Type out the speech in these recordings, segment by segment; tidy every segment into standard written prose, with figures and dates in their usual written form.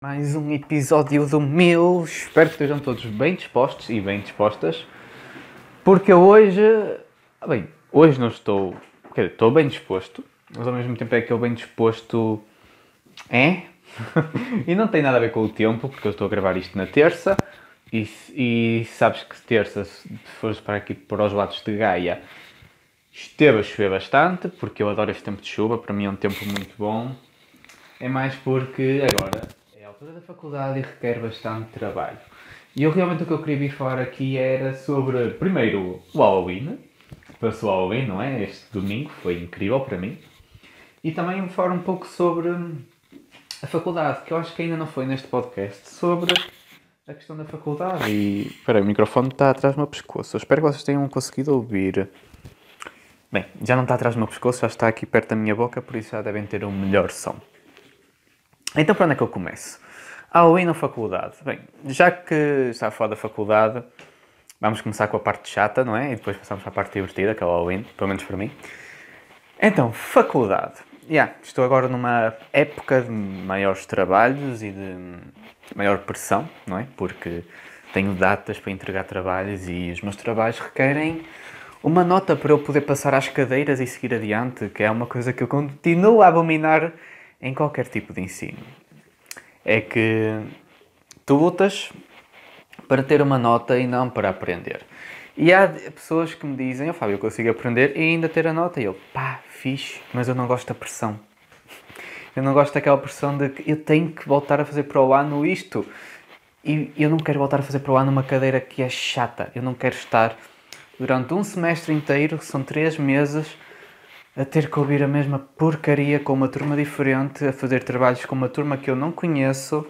Mais um episódio do meu. Espero que estejam todos bem dispostos e bem dispostas. Porque hoje... hoje não estou... Quer dizer, estou bem disposto. Mas ao mesmo tempo é aquele bem disposto... E não tem nada a ver com o tempo, porque eu estou a gravar isto na terça. E sabes que terça, se fores para aqui para os lados de Gaia, esteve a chover bastante, porque eu adoro este tempo de chuva. Para mim é um tempo muito bom. É mais porque agora é a altura da faculdade e requer bastante trabalho. E realmente o que eu queria vir falar aqui era sobre, primeiro, o Halloween. Passou o Halloween, não é? Este domingo foi incrível para mim. E também falar um pouco sobre a faculdade, que eu acho que ainda não foi neste podcast, sobre a questão da faculdade. E, espera aí, o microfone está atrás do meu pescoço. Eu espero que vocês tenham conseguido ouvir. Bem, já não está atrás do meu pescoço, já está aqui perto da minha boca, por isso já devem ter um melhor som. Então, para onde é que eu começo? Halloween ou faculdade? Bem, já que está a falar da faculdade, vamos começar com a parte chata, não é? E depois passamos para a parte divertida, que é o Halloween, pelo menos para mim. Então, faculdade. Estou agora numa época de maiores trabalhos e de maior pressão, não é? Porque tenho datas para entregar trabalhos e os meus trabalhos requerem uma nota para eu poder passar às cadeiras e seguir adiante, que é uma coisa que eu continuo a abominar em qualquer tipo de ensino. É que tu lutas para ter uma nota e não para aprender. E há pessoas que me dizem, Fábio, eu consigo aprender e ainda ter a nota. E eu, fixe, mas eu não gosto da pressão. Eu não gosto daquela pressão de que eu tenho que voltar a fazer para o ano isto. E eu não quero voltar a fazer para o ano uma cadeira que é chata. Eu não quero estar durante um semestre inteiro, que são 3 meses, a ter que ouvir a mesma porcaria com uma turma diferente, a fazer trabalhos com uma turma que eu não conheço.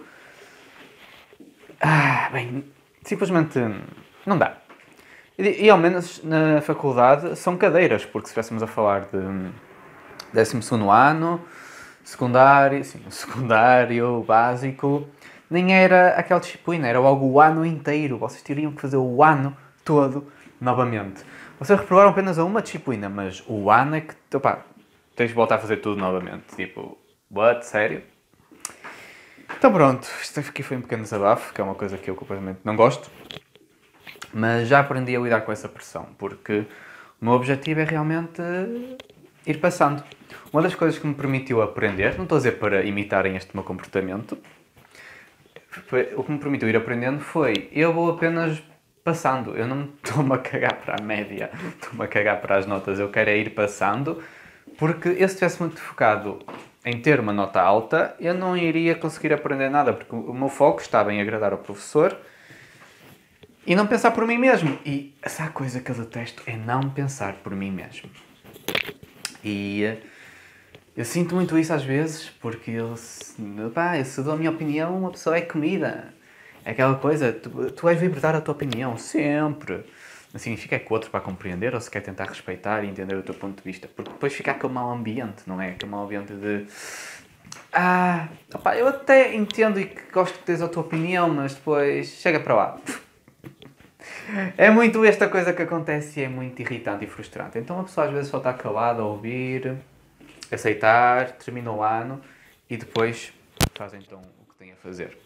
Simplesmente não dá. E ao menos na faculdade são cadeiras, porque se estivéssemos a falar de 12º ano, secundário, básico, nem era aquela disciplina, era logo o ano inteiro. Vocês teriam que fazer o ano todo novamente. Vocês reprovaram apenas a uma disciplina, mas o ano é que, tens de voltar a fazer tudo novamente. Tipo, what? Sério? Então pronto, isto aqui foi um pequeno desabafo, que é uma coisa que eu completamente não gosto. Mas já aprendi a lidar com essa pressão, porque o meu objetivo é realmente ir passando. Uma das coisas que me permitiu aprender, não estou a dizer para imitarem este meu comportamento, o que me permitiu ir aprendendo foi, eu vou apenas passando, eu não estou-me a cagar para a média, estou-me a cagar para as notas, eu quero é ir passando, porque eu se estivesse muito focado em ter uma nota alta, eu não iria conseguir aprender nada, porque o meu foco estava em agradar ao professor e não pensar por mim mesmo. E essa coisa que eu detesto é não pensar por mim mesmo. E eu sinto muito isso às vezes, porque se dou a minha opinião, uma pessoa é comida. É aquela coisa, tu vais vir dar a tua opinião, sempre. Não significa que o outro vai compreender ou se quer tentar respeitar e entender o teu ponto de vista. Porque depois fica aquele mau ambiente, não é? Aquele mau ambiente de... eu até entendo e que gosto que tens a tua opinião, mas depois chega para lá. É muito esta coisa que acontece e é muito irritante e frustrante. Então a pessoa às vezes só está calada a ouvir, aceitar, termina o ano e depois faz então o que tem a fazer.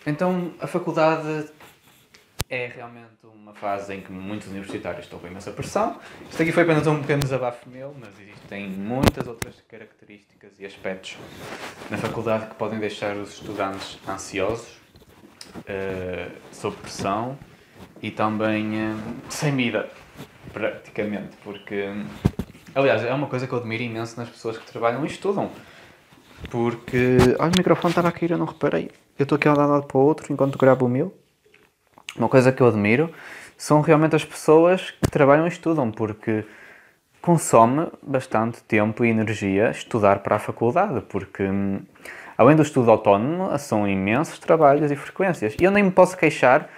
Então a faculdade é realmente uma fase em que muitos universitários estão com imensa pressão. Isto aqui foi apenas um pequeno desabafo meu, mas existem muitas outras características e aspectos na faculdade que podem deixar os estudantes ansiosos, sob pressão e também sem vida, praticamente, porque, aliás, é uma coisa que eu admiro imenso nas pessoas que trabalham e estudam, porque, olha, o microfone estava a cair, eu não reparei, eu estou aqui a andar de um lado para o outro enquanto gravo o meu. Uma coisa que eu admiro são realmente as pessoas que trabalham e estudam, porque consome bastante tempo e energia estudar para a faculdade, porque além do estudo autónomo, são imensos trabalhos e frequências. E eu nem me posso queixar,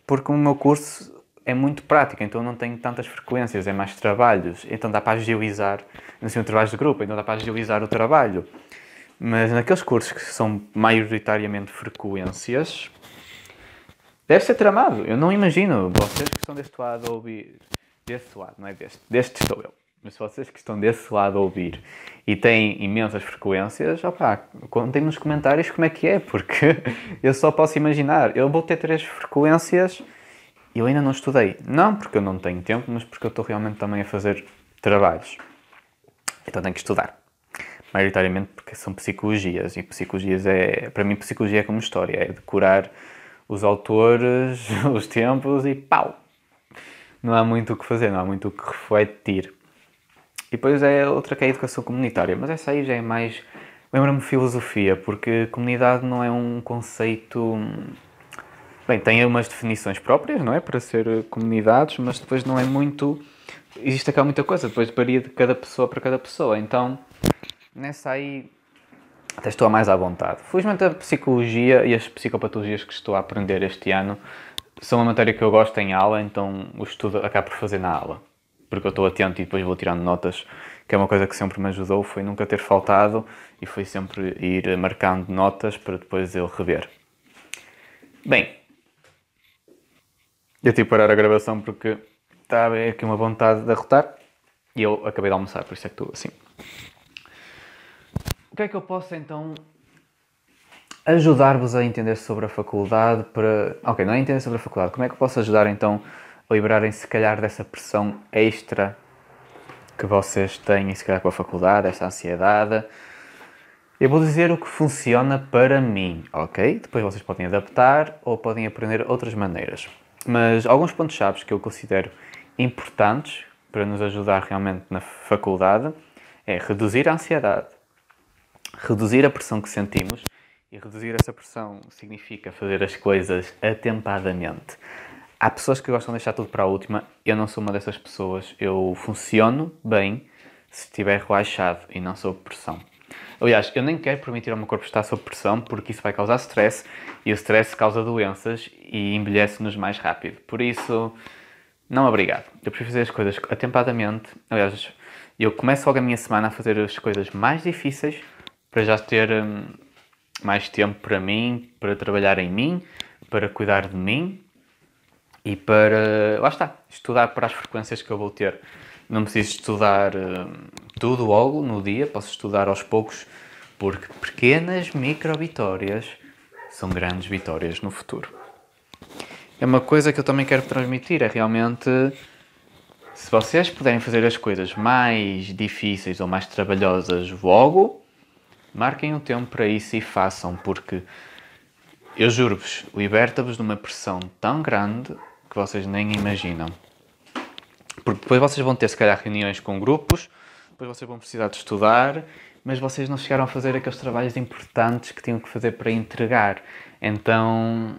porque o meu curso é muito prático, então não tenho tantas frequências, é mais trabalhos, então dá para agilizar, não sei, trabalhos de grupo, então dá para agilizar o trabalho. Mas naqueles cursos que são maioritariamente frequências, deve ser tramado. Eu não imagino. Vocês que estão deste lado a ouvir... Deste lado, não é deste. Deste estou eu. Mas se vocês que estão desse lado a ouvir e têm imensas frequências, opá, contem nos comentários como é que é, porque eu só posso imaginar. Eu vou ter 3 frequências e eu ainda não estudei. Não porque eu não tenho tempo, mas porque eu estou realmente também a fazer trabalhos. Então tenho que estudar. Maioritariamente porque são psicologias. E psicologias para mim, psicologia é como história. É decorar os autores, os tempos e pau! Não há muito o que fazer, não há muito o que refletir. E depois é outra que é a educação comunitária. Mas essa aí já é mais... Lembra-me de filosofia, porque comunidade não é um conceito... Bem, tem umas definições próprias, não é? Para ser comunidades, mas depois não é muito... Existe aquela muita coisa, depois varia de cada pessoa para cada pessoa. Então, nessa aí, até estou mais à vontade. Felizmente a psicologia e as psicopatologias que estou a aprender este ano são uma matéria que eu gosto em aula, então o estudo acabo por fazer na aula. Porque eu estou atento e depois vou tirando notas, que é uma coisa que sempre me ajudou, foi nunca ter faltado e foi sempre ir marcando notas para depois eu rever. Bem, eu tive que parar a gravação porque estava aqui uma vontade de arrotar e eu acabei de almoçar, por isso é que estou assim. O que é que eu posso então ajudar-vos a entender sobre a faculdade para... Ok, não é entender sobre a faculdade, como é que eu posso ajudar então a liberarem se calhar dessa pressão extra que vocês têm se calhar com a faculdade, esta ansiedade? Eu vou dizer o que funciona para mim, ok? Depois vocês podem adaptar ou podem aprender outras maneiras. Mas alguns pontos-chave que eu considero importantes para nos ajudar realmente na faculdade é reduzir a ansiedade, reduzir a pressão que sentimos, e reduzir essa pressão significa fazer as coisas atempadamente. Há pessoas que gostam de deixar tudo para a última, eu não sou uma dessas pessoas, eu funciono bem se estiver relaxado e não sob pressão. Aliás, eu nem quero permitir ao meu corpo estar sob pressão porque isso vai causar stress e o stress causa doenças e envelhece-nos mais rápido. Por isso, não obrigado. Eu prefiro fazer as coisas atempadamente. Aliás, eu começo logo a minha semana a fazer as coisas mais difíceis para já ter mais tempo para mim, para trabalhar em mim, para cuidar de mim e para, lá está, estudar para as frequências que eu vou ter. Não preciso estudar tudo logo no dia, posso estudar aos poucos, porque pequenas micro-vitórias são grandes vitórias no futuro. É uma coisa que eu também quero transmitir, é realmente, se vocês puderem fazer as coisas mais difíceis ou mais trabalhosas logo, marquem um tempo para isso e façam, porque eu juro-vos, liberta-vos de uma pressão tão grande que vocês nem imaginam. Porque depois vocês vão ter, se calhar, reuniões com grupos, depois vocês vão precisar de estudar, mas vocês não chegaram a fazer aqueles trabalhos importantes que tinham que fazer para entregar. Então,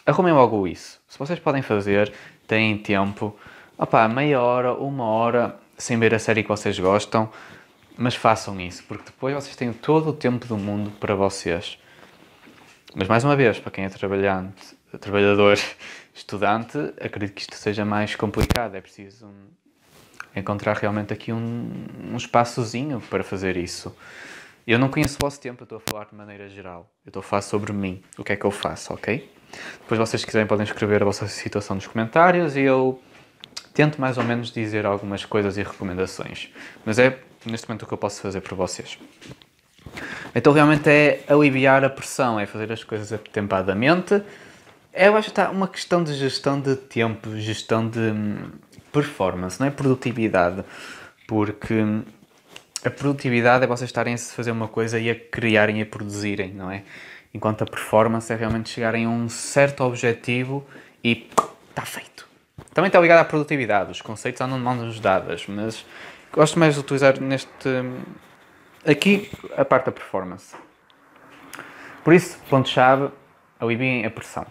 arrumem logo isso. Se vocês podem fazer, têm tempo, meia hora, 1 hora, sem ver a série que vocês gostam, mas façam isso, porque depois vocês têm todo o tempo do mundo para vocês. Mas mais uma vez, para quem é trabalhador, estudante, acredito que isto seja mais complicado. É preciso encontrar realmente aqui um espaçozinho para fazer isso. Eu não conheço o vosso tempo, eu estou a falar de maneira geral. Eu estou a falar sobre mim, o que é que eu faço, ok? Depois vocês, se quiserem, podem escrever a vossa situação nos comentários e eu tento mais ou menos dizer algumas coisas e recomendações. Mas é neste momento o que eu posso fazer por vocês. Então realmente é aliviar a pressão, é fazer as coisas atempadamente. Eu acho que está uma questão de gestão de tempo, gestão de performance, não é produtividade. Porque a produtividade é vocês estarem a fazer uma coisa e a criarem e a produzirem, não é? Enquanto a performance é realmente chegarem a um certo objetivo e está feito. Também está ligado à produtividade, os conceitos andam de mãos dadas, mas gosto mais de utilizar aqui a parte da performance. Por isso, ponto-chave, aliviem a pressão.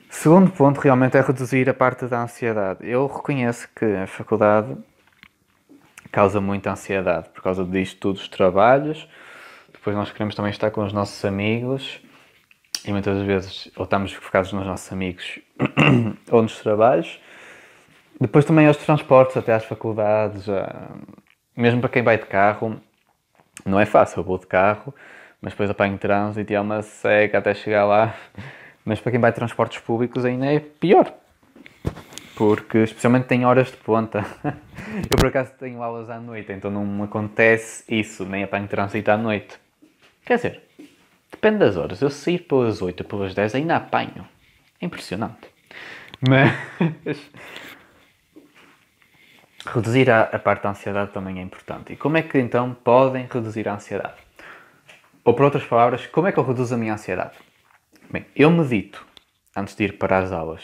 Segundo ponto, realmente, é reduzir a parte da ansiedade. Eu reconheço que a faculdade causa muita ansiedade por causa disto tudo, os trabalhos. Depois nós queremos também estar com os nossos amigos e muitas vezes ou estamos focados nos nossos amigos ou nos trabalhos. Depois também aos transportes até às faculdades, mesmo para quem vai de carro, não é fácil. Eu vou de carro, mas depois apanho trânsito e é uma seca até chegar lá. Mas para quem vai de transportes públicos ainda é pior. porque especialmente tem horas de ponta. Eu por acaso tenho aulas à noite, então não me acontece isso, nem apanho trânsito à noite. Quer dizer, depende das horas. Eu sair pelas 8 ou pelas 10 ainda apanho. É impressionante. Mas reduzir a parte da ansiedade também é importante. E como é que então podem reduzir a ansiedade? Ou por outras palavras, como é que eu reduzo a minha ansiedade? Bem, eu medito antes de ir para as aulas.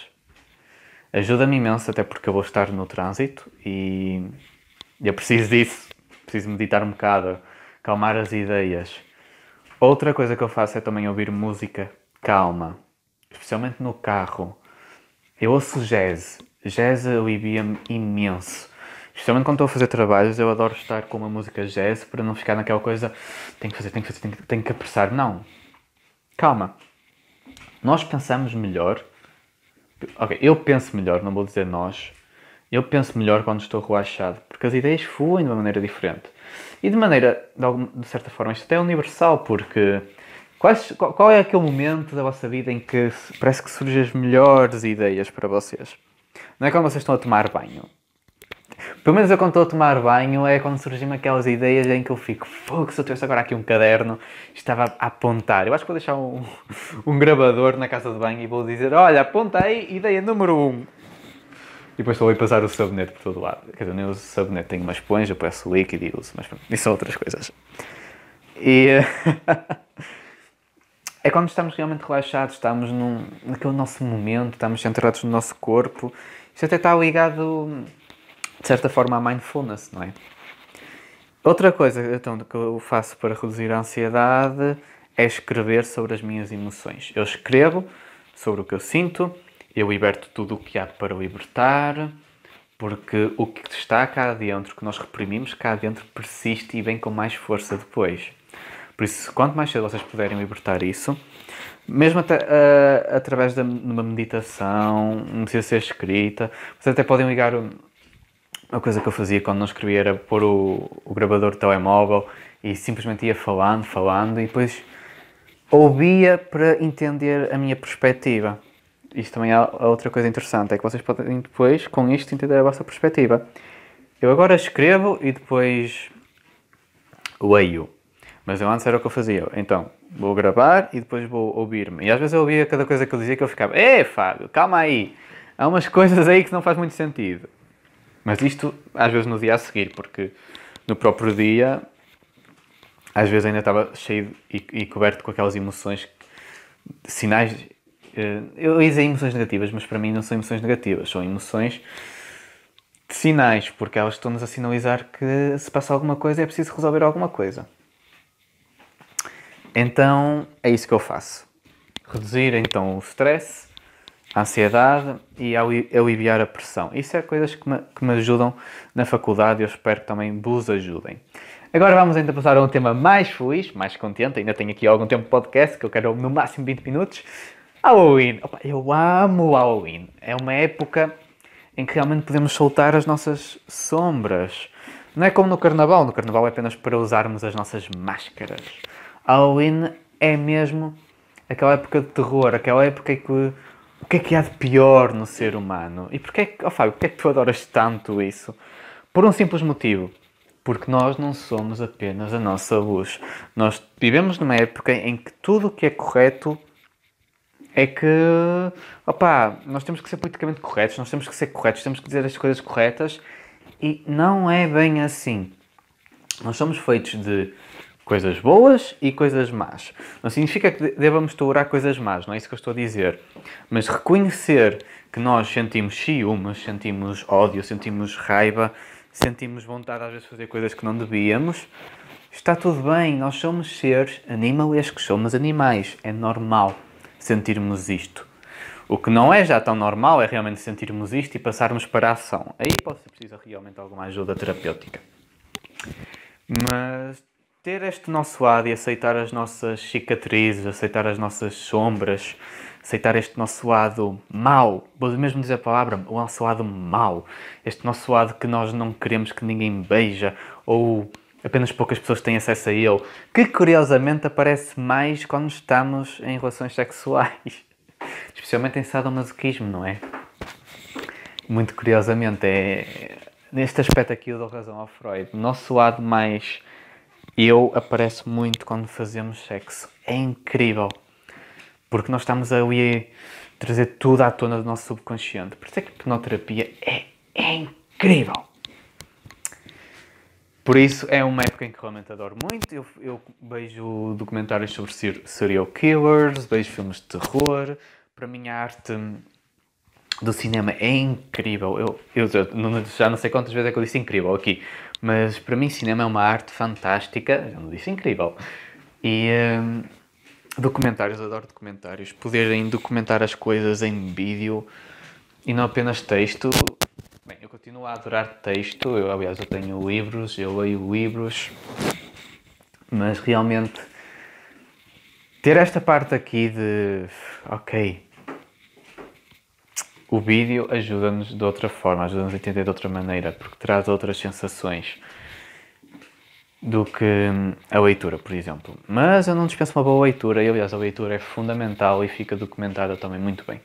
Ajuda-me imenso, até porque eu vou estar no trânsito e eu preciso disso. Preciso meditar um bocado, calmar as ideias. Outra coisa que eu faço é também ouvir música calma, especialmente no carro. Eu ouço jazz. Jazz alivia-me imenso. Especialmente quando estou a fazer trabalhos, eu adoro estar com uma música jazz para não ficar naquela coisa tenho que apressar. Não. Calma. Nós pensamos melhor. Ok, eu penso melhor, não vou dizer nós. Eu penso melhor quando estou relaxado, porque as ideias fluem de uma maneira diferente. E de maneira, de certa forma, isto até é universal, porque qual é aquele momento da vossa vida em que parece que surgem as melhores ideias para vocês? Não é quando vocês estão a tomar banho. Pelo menos eu quando estou a tomar banho é quando surgem aquelas ideias em que eu fico, fogo, se eu tivesse agora aqui um caderno, estava a apontar. Eu acho que vou deixar um gravador na casa de banho e vou dizer, olha, apontei, ideia número 1. E depois estou a passar o sabonete por todo lado. Quer dizer, eu nem uso sabonete, tenho uma esponja, peço líquido e uso, mas pronto, isso são outras coisas. E é quando estamos realmente relaxados, estamos naquele nosso momento, estamos centrados no nosso corpo. Isto até está ligado, de certa forma, à mindfulness, não é? Outra coisa então, que eu faço para reduzir a ansiedade é escrever sobre as minhas emoções. Eu escrevo sobre o que eu sinto, eu liberto tudo o que há para libertar, porque o que está cá dentro, que nós reprimimos cá dentro, persiste e vem com mais força depois. Por isso, quanto mais cedo vocês puderem libertar isso, mesmo até, através de uma meditação, não precisa ser escrita, vocês até podem ligar. Uma coisa que eu fazia quando não escrevia era pôr o gravador do telemóvel e simplesmente ia falando e depois ouvia para entender a minha perspectiva. Isto também é outra coisa interessante, é que vocês podem depois, com isto, entender a vossa perspectiva. Eu agora escrevo e depois leio. Mas eu antes era o que eu fazia. Então, vou gravar e depois vou ouvir-me. E às vezes eu ouvia cada coisa que eu dizia que eu ficava, Fábio, calma aí. Há umas coisas aí que não faz muito sentido. Mas isto, às vezes, no dia a seguir, porque no próprio dia, às vezes ainda estava cheio e coberto com aquelas emoções, sinais. Eu ia dizer emoções negativas, mas para mim não são emoções negativas, são emoções de sinais, porque elas estão-nos a sinalizar que se passa alguma coisa é preciso resolver alguma coisa. Então, é isso que eu faço. Reduzir, então, o stress, a ansiedade e aliviar a pressão. Isso é coisas que me ajudam na faculdade e eu espero que também vos ajudem. Agora vamos ainda passar a um tema mais feliz, mais contente. Ainda tenho aqui algum tempo de podcast, que eu quero no máximo 20 minutos. Halloween. Opa, eu amo o Halloween. É uma época em que realmente podemos soltar as nossas sombras. Não é como no Carnaval. No Carnaval é apenas para usarmos as nossas máscaras. Halloween é mesmo aquela época de terror, aquela época em que o que é que há de pior no ser humano? E porquê que tu adoras tanto isso? Por um simples motivo. Porque nós não somos apenas a nossa luz. Nós vivemos numa época em que tudo o que é correto é que, nós temos que ser politicamente corretos, nós temos que ser corretos, temos que dizer as coisas corretas e não é bem assim. Nós somos feitos de coisas boas e coisas más. Não significa que devamos tolerar coisas más, não é isso que eu estou a dizer. Mas reconhecer que nós sentimos ciúmes, sentimos ódio, sentimos raiva, sentimos vontade às vezes de fazer coisas que não devíamos, está tudo bem. Nós somos seres animalescos, somos animais. É normal sentirmos isto. O que não é já tão normal é realmente sentirmos isto e passarmos para a ação. Aí pode ser preciso realmente alguma ajuda terapêutica. Mas ter este nosso lado e aceitar as nossas cicatrizes, aceitar as nossas sombras, aceitar este nosso lado mau, vou mesmo dizer a palavra, o nosso lado mau, este nosso lado que nós não queremos que ninguém beija ou apenas poucas pessoas têm acesso a ele, que curiosamente aparece mais quando estamos em relações sexuais, especialmente em sadomasoquismo, não é? muito curiosamente, neste aspecto aqui eu dou razão ao Freud. O nosso lado mais eu aparece muito quando fazemos sexo. É incrível. Porque nós estamos ali a trazer tudo à tona do nosso subconsciente. Por isso é que a hipnoterapia é incrível. Por isso é uma época em que realmente adoro muito. Eu vejo documentários sobre serial killers, vejo filmes de terror. Para mim a arte do cinema é incrível. Eu já não sei quantas vezes é que eu disse incrível aqui. Mas para mim cinema é uma arte fantástica. Já não disse incrível. E documentários, adoro documentários. Poderem documentar as coisas em vídeo e não apenas texto. Bem, eu continuo a adorar texto. Aliás, eu tenho livros, eu leio livros. Mas realmente ter esta parte aqui de... Ok, o vídeo ajuda-nos de outra forma, ajuda-nos a entender de outra maneira, porque traz outras sensações do que a leitura, por exemplo. Mas eu não dispenso uma boa leitura, e aliás a leitura é fundamental e fica documentada também muito bem.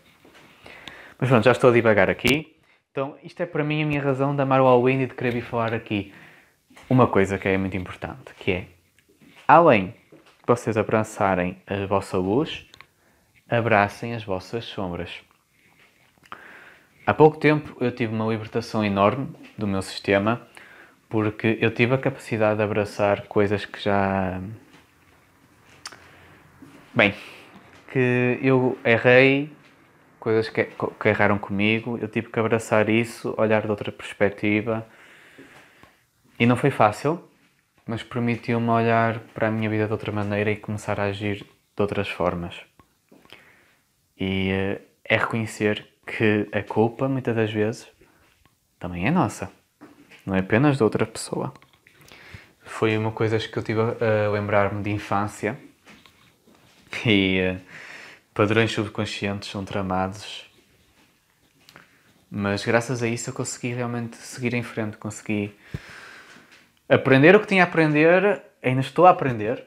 Mas pronto, já estou a divagar aqui. Então isto é para mim a minha razão de amar o Halloween e de querer vir falar aqui uma coisa que é muito importante, que é, além de vocês abraçarem a vossa luz, abracem as vossas sombras. Há pouco tempo eu tive uma libertação enorme do meu sistema, porque eu tive a capacidade de abraçar coisas que já... Bem, que eu errei, coisas que erraram comigo, eu tive que abraçar isso, olhar de outra perspectiva. E não foi fácil, mas permitiu-me olhar para a minha vida de outra maneira e começar a agir de outras formas. E é reconhecer que a culpa, muitas das vezes, também é nossa. Não é apenas de outra pessoa. Foi uma coisa que eu tive a lembrar-me de infância. E padrões subconscientes são tramados. Mas graças a isso eu consegui realmente seguir em frente. Consegui aprender o que tinha a aprender. Ainda estou a aprender.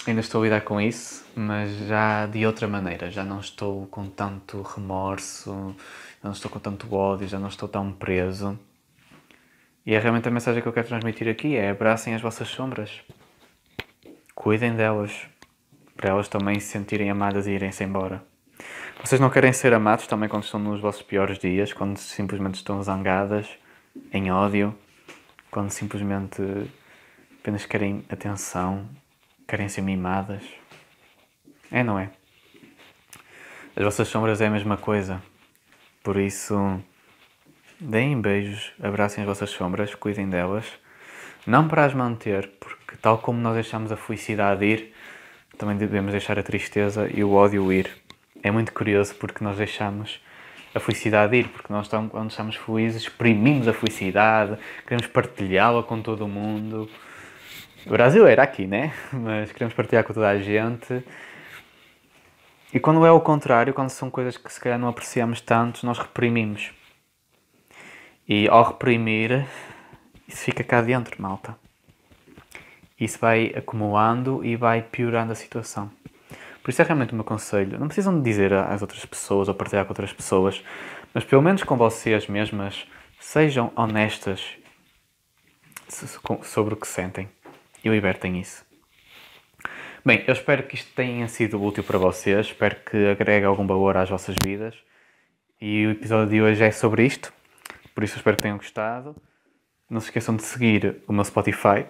Ainda estou a lidar com isso, mas já de outra maneira. Já não estou com tanto remorso, já não estou com tanto ódio, já não estou tão preso. E é realmente a mensagem que eu quero transmitir aqui, é abracem as vossas sombras. Cuidem delas, para elas também se sentirem amadas e irem-se embora. Vocês não querem ser amados também quando estão nos vossos piores dias, quando simplesmente estão zangadas, em ódio, quando simplesmente apenas querem atenção, querem ser mimadas. É, não é? As vossas sombras é a mesma coisa. Por isso, deem beijos, abracem as vossas sombras, cuidem delas. Não para as manter, porque tal como nós deixamos a felicidade ir, também devemos deixar a tristeza e o ódio ir. É muito curioso porque nós deixamos a felicidade ir, porque nós quando estamos felizes exprimimos a felicidade, queremos partilhá-la com todo o mundo. O Brasil era aqui, né? Mas queremos partilhar com toda a gente. E quando é o contrário, quando são coisas que se calhar não apreciamos tanto, nós reprimimos. E ao reprimir, isso fica cá dentro, malta. Isso vai acumulando e vai piorando a situação. Por isso é realmente o meu conselho. Não precisam de dizer às outras pessoas ou partilhar com outras pessoas, mas pelo menos com vocês mesmas, sejam honestas sobre o que sentem e libertem isso. Bem, eu espero que isto tenha sido útil para vocês, espero que agregue algum valor às vossas vidas. E o episódio de hoje é sobre isto, por isso eu espero que tenham gostado. Não se esqueçam de seguir o meu Spotify,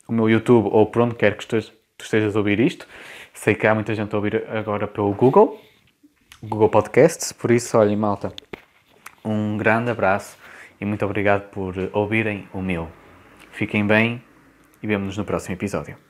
o meu YouTube ou por onde quer que tu estejas a ouvir isto. Sei que há muita gente a ouvir agora pelo Google Podcasts, por isso, olhem, malta, um grande abraço e muito obrigado por ouvirem o meu. Fiquem bem e vemo-nos no próximo episódio.